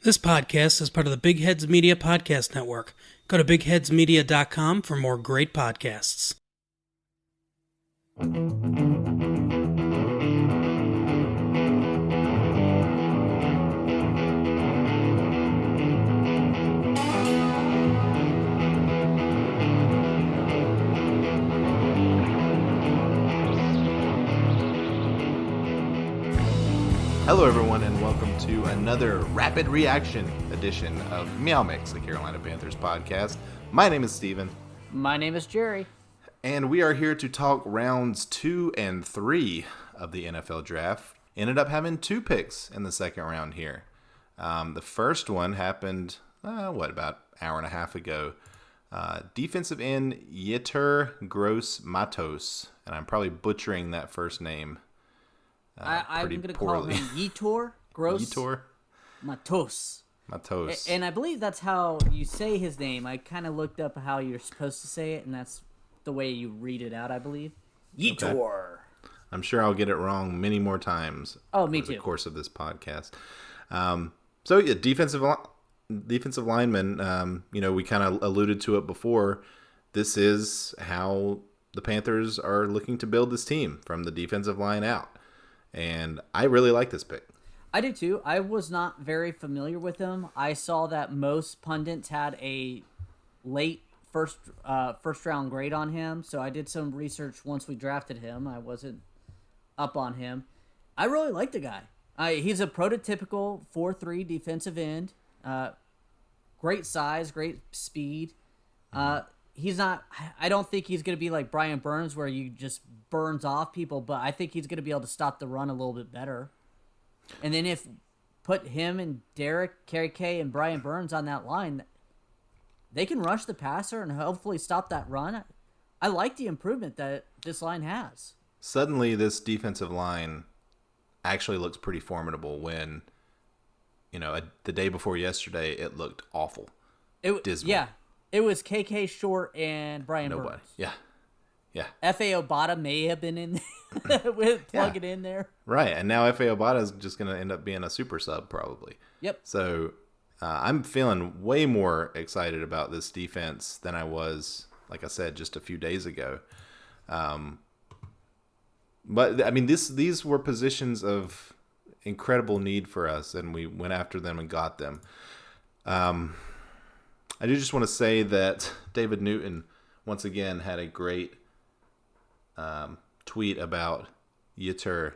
This podcast is part of the Big Heads Media Podcast Network. Go to bigheadsmedia.com for more great podcasts. Hello everyone and welcome to another rapid reaction edition of Meow Mix, the Carolina Panthers podcast. My name is Steven. My name is Jerry. And we are here to talk rounds 2 and 3 of the NFL draft. Ended up having 2 picks in the second round here. The first one happened, about an hour and a half ago. Defensive end Yetur Gross-Matos. And I'm probably butchering that first name. I'm going to call him Yetur Gross-Matos. Matos. And I believe that's how you say his name. I kind of looked up how you're supposed to say it, and that's the way you read it out, I believe. Yetur. Okay. I'm sure I'll get it wrong many more times. Oh, me too. Over the course of this podcast. So yeah, defensive lineman. We kind of alluded to it before. This is how the Panthers are looking to build this team from the defensive line out. And I really like this pick. I do too. I was not very familiar with him. I saw that most pundits had a late first round grade on him, so I did some research once we drafted him. I wasn't up on him. I really like the guy. He's a prototypical 4-3 defensive end. Great size, great speed. He's not. I don't think he's going to be like Brian Burns, where you just burns off people. But I think he's going to be able to stop the run a little bit better. And then if put him and Derek, Kerry Kay, and Brian Burns on that line, they can rush the passer and hopefully stop that run. I like the improvement that this line has. Suddenly, this defensive line actually looks pretty formidable. When the day before yesterday, it looked awful. Dismal. Yeah. It was KK Short and Brian Burns. Yeah. F.A. Obata may have been in there with plug it in there. Right, and now F.A. Obata is just going to end up being a super sub probably. Yep. So I'm feeling way more excited about this defense than I was, like I said, just a few days ago. But, I mean, these were positions of incredible need for us, and we went after them and got them. I do just want to say that David Newton, once again, had a great tweet about Yetur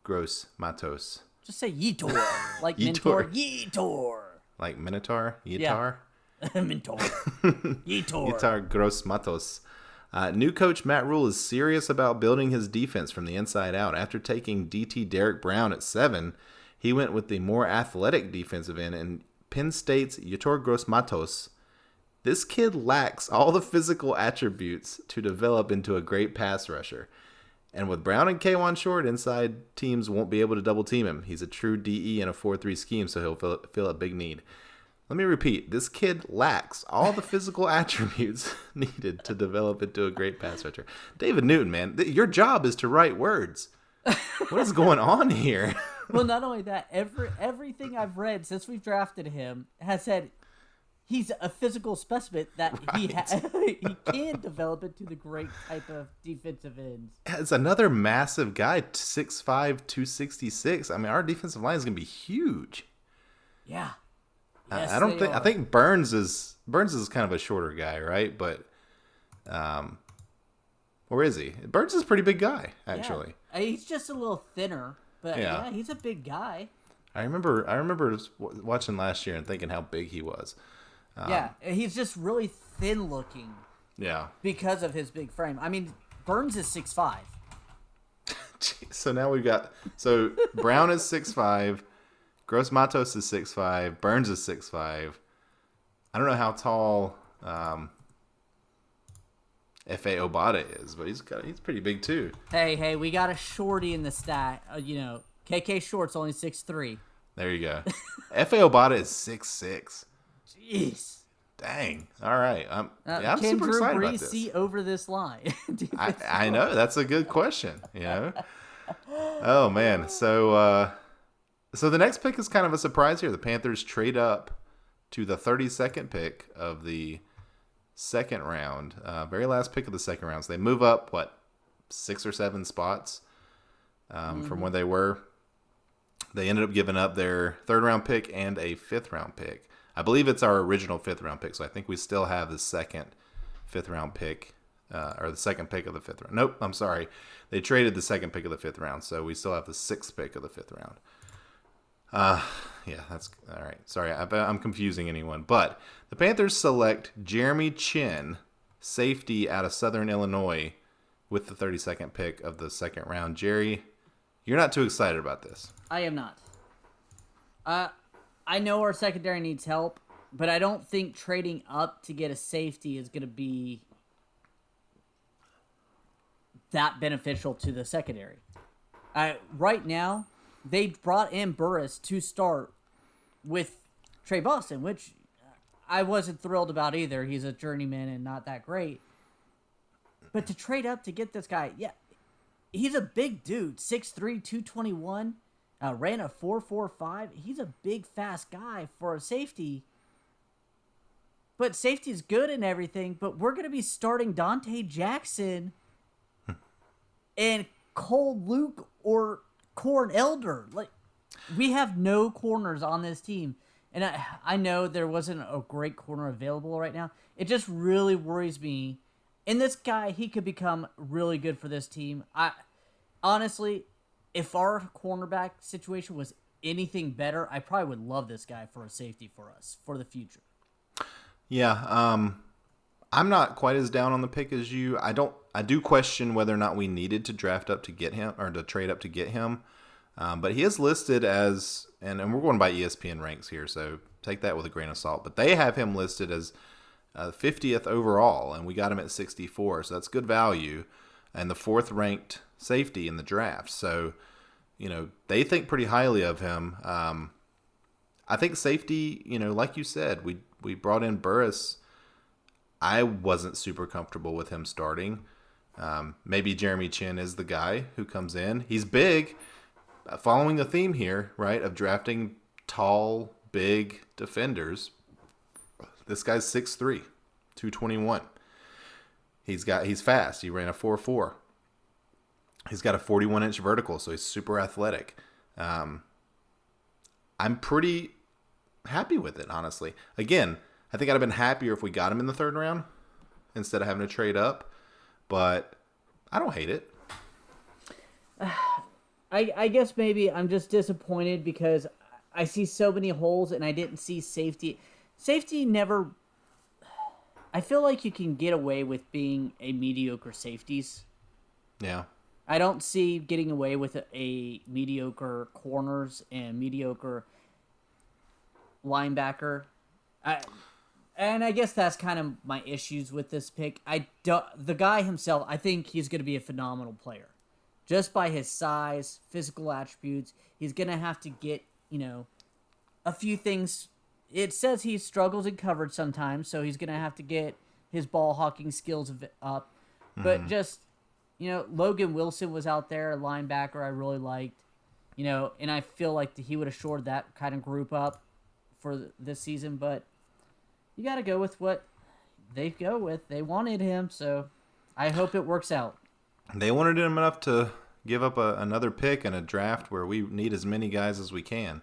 Gross-Matos. Just say Yetur, like Mentor. Yetur. Like Minotaur? Yetur? Yeah. Mentor. Yetur. Yetur Gross-Matos. New coach Matt Rule is serious about building his defense from the inside out. After taking DT Derek Brown at 7, he went with the more athletic defensive end and Penn State's Yetur Gross-Matos. This kid lacks all the physical attributes to develop into a great pass rusher. And with Brown and K'Wan Short, inside teams won't be able to double team him. He's a true DE in a 4-3 scheme, so he'll fill a big need. Let me repeat. This kid lacks all the physical attributes needed to develop into a great pass rusher. David Newton, man, your job is to write words. What is going on here? Well, not only that, everything I've read since we've drafted him has said he's a physical specimen that he can develop into the great type of defensive ends. It's another massive guy, 6'5", 266. I mean, our defensive line is going to be huge. Yeah. Yes, I think Burns is kind of a shorter guy, right? But or is he? Burns is a pretty big guy, actually. Yeah. He's just a little thinner. But yeah, he's a big guy. I remember watching last year and thinking how big he was. He's just really thin looking. Yeah. Because of his big frame. I mean, Burns is 6'5". So now we've got Brown is 6'5", Gross-Matos is 6'5", Burns is 6'5". I don't know how tall F.A. Obata is, but he's pretty big too. Hey, we got a shorty in the stat. KK Short's only 6'3". There you go. F.A. Obata is 6'6". Jeez. Dang. All right. I'm can super Drew excited Brees about this. see over this line? I know. That's a good question. Oh, man. So So the next pick is kind of a surprise here. The Panthers trade up to the 32nd pick of the second round, very last pick of the second round. So they move up, 6 or 7 spots from where they were. They ended up giving up their 3rd round pick and a 5th round pick. I believe it's our original 5th round pick, so I think we still have the second 5th round pick, or the second pick of the 5th round. Nope, I'm sorry. They traded the second pick of the 5th round, so we still have the 6th pick of the 5th round. Yeah, that's all right. Sorry, I'm confusing anyone. But the Panthers select Jeremy Chinn, safety out of Southern Illinois, with the 32nd pick of the second round. Jerry, you're not too excited about this. I am not. I know our secondary needs help, but I don't think trading up to get a safety is going to be that beneficial to the secondary. Right now, they brought in Burris to start with Trey Boston, which I wasn't thrilled about either. He's a journeyman and not that great. But to trade up to get this guy, yeah, he's a big dude, 6'3", 221, ran a 4.45. He's a big, fast guy for a safety. But safety's good and everything, but we're going to be starting Dante Jackson and Cole Luke or Corn Elder. Like, we have no corners on this team. And I know there wasn't a great corner available right now. It just really worries me. And this guy, he could become really good for this team. Honestly, if our cornerback situation was anything better, I probably would love this guy for a safety for us for the future. Yeah, I'm not quite as down on the pick as you. I do question whether or not we needed to draft up to get him or to trade up to get him. But he is listed as, and we're going by ESPN ranks here, so take that with a grain of salt. But they have him listed as 50th overall, and we got him at 64, so that's good value, and the 4th ranked safety in the draft. So, they think pretty highly of him. I think safety, like you said, we brought in Burris. I wasn't super comfortable with him starting. Maybe Jeremy Chinn is the guy who comes in. He's big, following the theme here, right, of drafting tall, big defenders. This guy's 6'3", 221. He's fast. He ran a 4.4. He's got a 41-inch vertical, so he's super athletic. I'm pretty happy with it, honestly. Again, I think I'd have been happier if we got him in the 3rd round instead of having to trade up, but I don't hate it. I guess maybe I'm just disappointed because I see so many holes and I didn't see safety. Safety never... I feel like you can get away with being a mediocre safeties. Yeah. I don't see getting away with a mediocre corners and mediocre linebacker. And I guess that's kind of my issues with this pick. The guy himself, I think he's going to be a phenomenal player. Just by his size, physical attributes, he's going to have to get, a few things. It says he struggles in coverage sometimes, so he's going to have to get his ball hawking skills up. But just, Logan Wilson was out there, a linebacker I really liked, and I feel like he would have shored that kind of group up for this season. But you got to go with what they go with. They wanted him, so I hope it works out. They wanted him enough to give up another pick in a draft where we need as many guys as we can.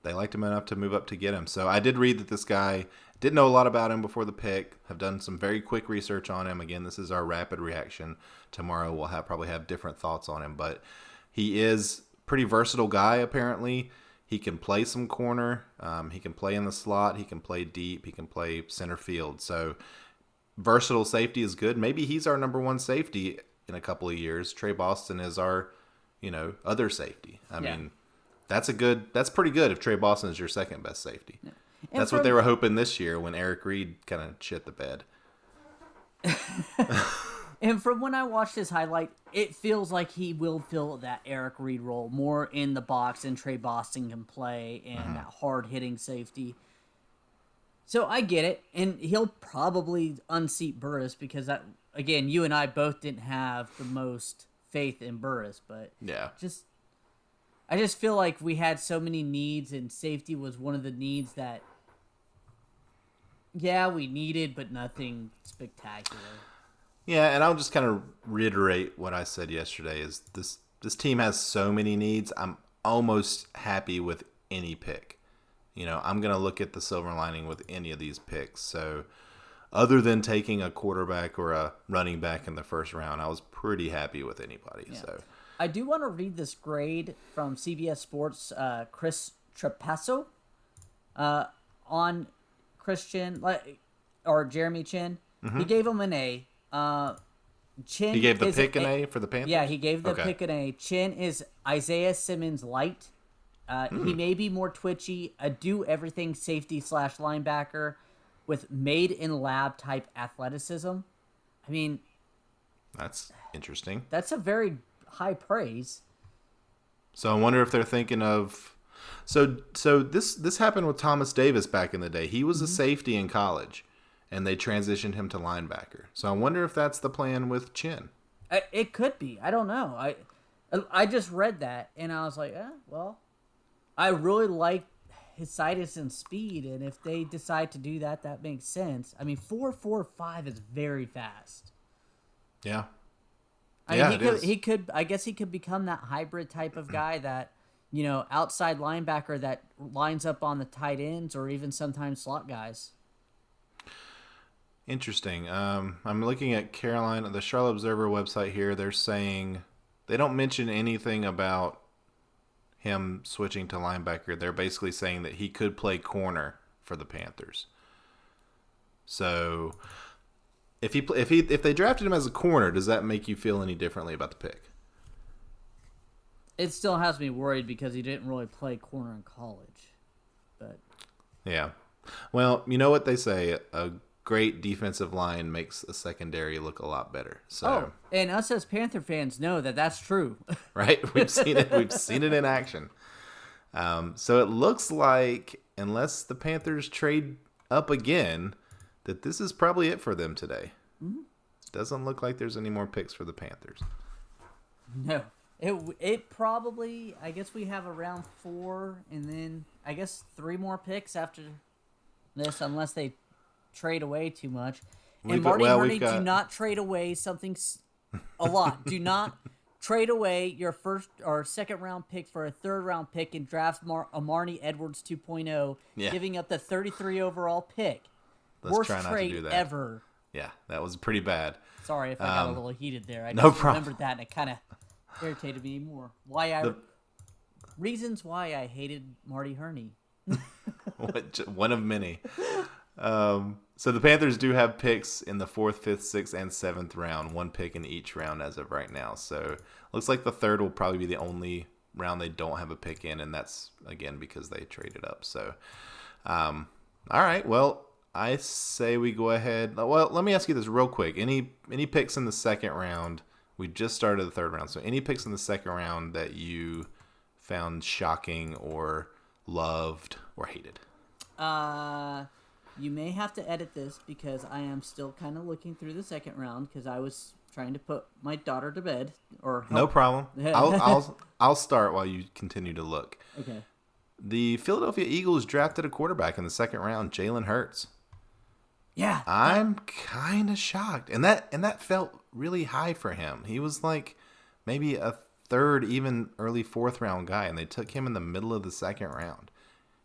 They liked him enough to move up to get him. So I did read that this guy, didn't know a lot about him before the pick, have done some very quick research on him. Again, this is our rapid reaction. Tomorrow we'll probably have different thoughts on him, but he is a pretty versatile guy apparently. He can play some corner. He can play in the slot. He can play deep. He can play center field. So versatile safety is good. Maybe he's our number 1 safety in a couple of years. Trey Boston is our, other safety. I mean, that's pretty good if Trey Boston is your second best safety. Yeah. That's what they were hoping this year when Eric Reed kind of shit the bed. And from when I watched his highlight, it feels like he will fill that Eric Reed role more in the box and Trey Boston can play and that hard-hitting safety. So I get it, and he'll probably unseat Burris because, again, you and I both didn't have the most faith in Burris, but yeah, just I just feel like we had so many needs, and safety was one of the needs that, yeah, we needed, but nothing spectacular. Yeah, and I'll just kind of reiterate what I said yesterday is this team has so many needs. I'm almost happy with any pick. I'm going to look at the silver lining with any of these picks. So other than taking a quarterback or a running back in the first round, I was pretty happy with anybody. Yeah. So I do want to read this grade from CBS Sports, Chris Trapasso, on Christian, or Jeremy Chinn. Mm-hmm. He gave him an A. Chinn. He gave the pick an A for the Panthers? Yeah, he gave the pick an A. Chinn is Isaiah Simmons light. He may be more twitchy, a do-everything safety / linebacker with made-in-lab type athleticism. I mean... That's interesting. That's a very high praise. So I wonder if they're thinking of... So this happened with Thomas Davis back in the day. He was a safety in college, and they transitioned him to linebacker. So I wonder if that's the plan with Chinn. It could be. I don't know. I just read that, and I was like, well... I really like his size and speed, and if they decide to do that, that makes sense. I mean, 4.45 is very fast. Yeah. I mean, he could. I guess he could become that hybrid type of guy that, outside linebacker that lines up on the tight ends or even sometimes slot guys. Interesting. I'm looking at Carolina, the Charlotte Observer website here. They're saying they don't mention anything about him switching to linebacker. They're basically saying that he could play corner for the Panthers. So if they drafted him as a corner, does that make you feel any differently about the pick? It still has me worried because he didn't really play corner in college. But yeah. Well, you know what they say, a great defensive line makes a secondary look a lot better. So, and us as Panther fans know that that's true. Right? We've seen it. We've seen it in action. So it looks like, unless the Panthers trade up again, that this is probably it for them today. Mm-hmm. Doesn't look like there's any more picks for the Panthers. No. It probably, I guess we have around 4, and then I guess 3 more picks after this, unless they trade away too much. And Marty Hurney, do not trade away something a lot. Do not trade away your first or second round pick for a third round pick and draft Marnie Edwards 2.0, giving up the 33 overall pick. Worst try not trade to do that. Ever. Yeah, that was pretty bad. Sorry if I got a little heated there. I no just remembered that and it kind of irritated me more. Reasons why I hated Marty Hurney. One of many. So the Panthers do have picks in the 4th, 5th, 6th, and 7th round. 1 pick in each round as of right now. So looks like the 3rd will probably be the only round they don't have a pick in, and that's, again, because they traded up. So, all right. Well, I say we go ahead. Well, let me ask you this real quick. Any picks in the 2nd round? We just started the 3rd round. So any picks in the 2nd round that you found shocking or loved or hated? You may have to edit this because I am still kind of looking through the 2nd round because I was trying to put my daughter to bed. No problem. I'll start while you continue to look. Okay. The Philadelphia Eagles drafted a quarterback in the 2nd round, Jalen Hurts. Yeah. I'm kind of shocked. And that felt really high for him. He was like maybe a 3rd, even early 4th round guy, and they took him in the middle of the 2nd round.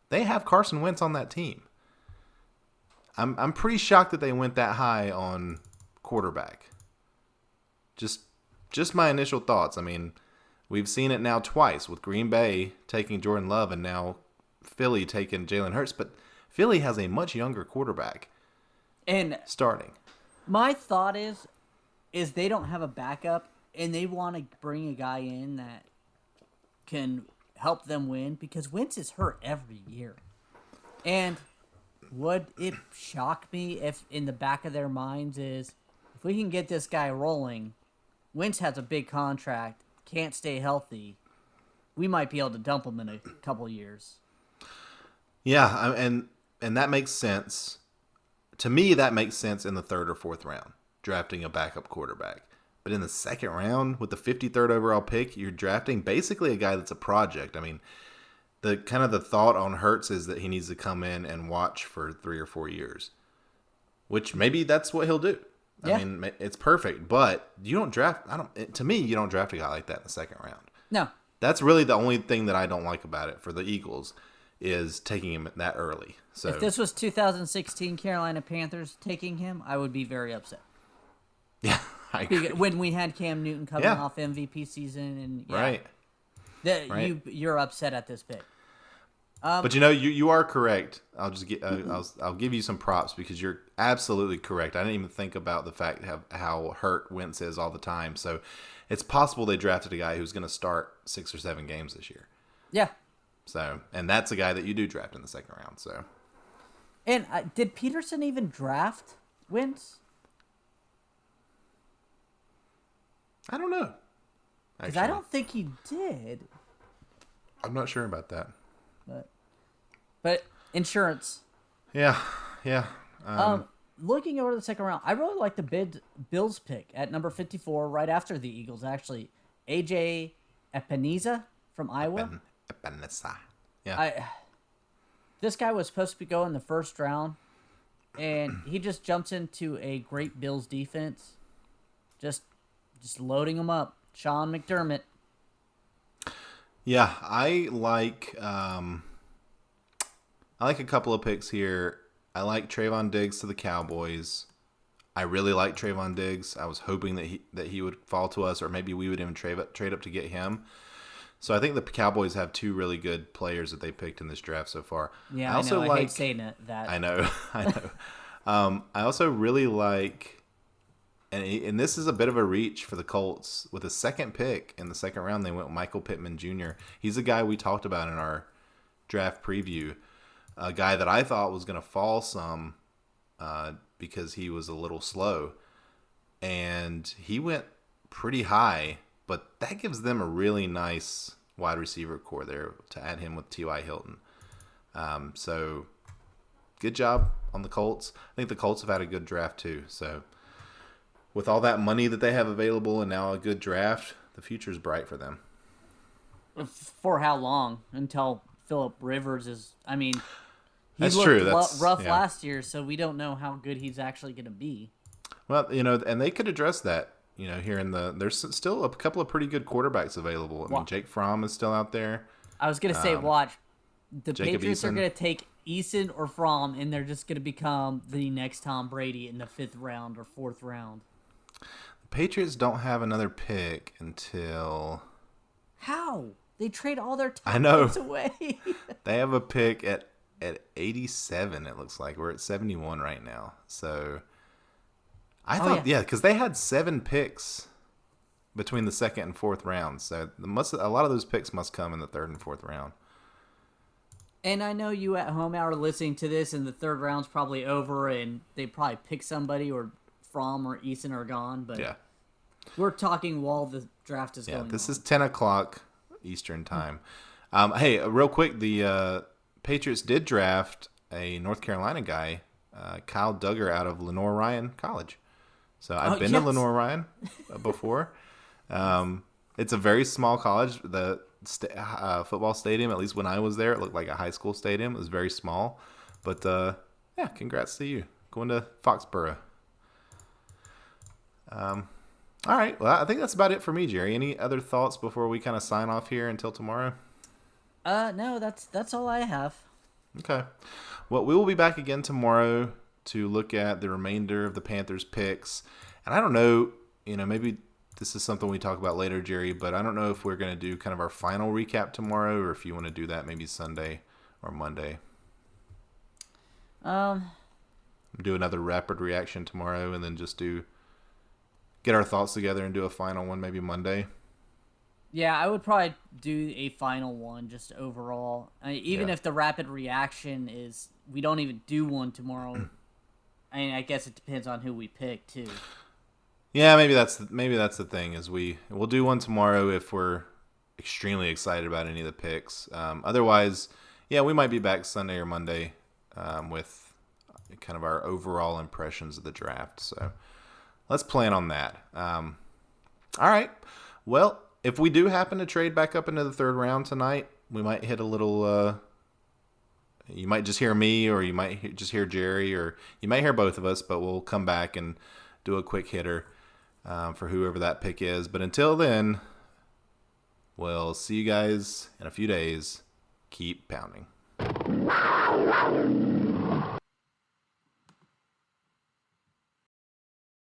They have Carson Wentz on that team. I'm pretty shocked that they went that high on quarterback. Just my initial thoughts. I mean, we've seen it now twice with Green Bay taking Jordan Love and now Philly taking Jalen Hurts, but Philly has a much younger quarterback and starting. My thought is they don't have a backup and they want to bring a guy in that can help them win because Wentz is hurt every year. And would it shock me if in the back of their minds is, if we can get this guy rolling, Wentz has a big contract, can't stay healthy, we might be able to dump him in a couple years. Yeah, and that makes sense. To me, that makes sense in the 3rd or 4th round, drafting a backup quarterback. But in the second round, with the 53rd overall pick, you're drafting basically a guy that's a project. I mean, the thought on Hurts is that he needs to come in and watch for 3 or 4 years, which maybe that's what he'll do. Yeah. I mean, it's perfect, but you don't draft. To me, you don't draft a guy like that in the second round. No. That's really the only thing that I don't like about it for the Eagles is taking him that early. So If this was 2016 Carolina Panthers taking him, I would be very upset. yeah, I agree. When we had Cam Newton coming off MVP season, and Right. You're upset at this pick. But you are correct. I'll give you some props because you're absolutely correct. I didn't even think about the fact how hurt Wentz is all the time. So it's possible they drafted a guy who's going to start 6 or 7 games this year. Yeah. So, and that's a guy that you do draft in the second round. So, and did Peterson even draft Wentz? I don't know. Because I don't think he did. I'm not sure about that. But insurance. Yeah. Looking over the second round, I really like the Bills pick at number 54, right after the Eagles. Actually, AJ Epineza from Iowa. Epineza. Yeah. This guy was supposed to go in the first round, and he just jumps into a great Bills defense, just loading them up. Sean McDermott. Yeah, I like a couple of picks here. I like Trayvon Diggs to the Cowboys. I really like Trayvon Diggs. I was hoping that he would fall to us, or maybe we would even trade up to get him. So I think the Cowboys have 2 really good players that they picked in this draft so far. Yeah, I know. I hate saying that. I know. I also really like, and this is a bit of a reach for the Colts. With a second pick in the second round, they went with Michael Pittman Jr. He's a guy we talked about in our draft preview. A guy that I thought was going to fall some because he was a little slow. And he went pretty high, but that gives them a really nice wide receiver core there to add him with T.Y. Hilton. So good job on the Colts. I think the Colts have had a good draft too. So with all that money that they have available and now a good draft, the future's bright for them. For how long? Until Phillip Rivers is... I mean... He That's looked true. That's rough last year, so we don't know how good he's actually going to be. Well, and they could address that. Here in there's still a couple of pretty good quarterbacks available. I mean, Jake Fromm is still out there. I was going to say, watch. The Jacob Patriots Eason. are going to take Eason or Fromm, and they're just going to become the next Tom Brady in the 5th round or 4th round. The Patriots don't have another pick until... How? They trade all their I top know. picks away. They have a pick at 87, it looks like. We're at 71 right now. So I thought, because they had 7 picks between the 2nd and 4th rounds. So a lot of those picks must come in the 3rd and 4th round. And I know you at home are listening to this, and the 3rd round's probably over, and they probably pick somebody, or Fromm or Eason are gone. But yeah, we're talking while the draft is going this on. is 10 o'clock Eastern time. Hey, real quick, the Patriots did draft a North Carolina guy, Kyle Duggar, out of Lenoir-Rhyne College. So I've been to Lenoir-Rhyne before. It's a very small college. The football stadium, at least when I was there, it looked like a high school stadium. It was very small. But, congrats to you. Going to Foxborough. All right. Well, I think that's about it for me, Jerry. Any other thoughts before we kind of sign off here until tomorrow? No, that's all I have. Okay. Well, we will be back again tomorrow to look at the remainder of the Panthers picks. And I don't know, maybe this is something we talk about later, Jerry, but I don't know if we're going to do kind of our final recap tomorrow, or if you want to do that maybe Sunday or Monday. Do another rapid reaction tomorrow, and then just get our thoughts together and do a final one maybe Monday. Yeah, I would probably do a final one just overall. Even if the rapid reaction is we don't even do one tomorrow. I guess it depends on who we pick too. Yeah, maybe that's the thing is we'll do one tomorrow if we're extremely excited about any of the picks. Otherwise, we might be back Sunday or Monday with kind of our overall impressions of the draft. So let's plan on that. All right. Well, if we do happen to trade back up into the third round tonight, we might hit a little. You might just hear me, or you might just hear Jerry, or you might hear both of us. But we'll come back and do a quick hitter for whoever that pick is. But until then, we'll see you guys in a few days. Keep pounding.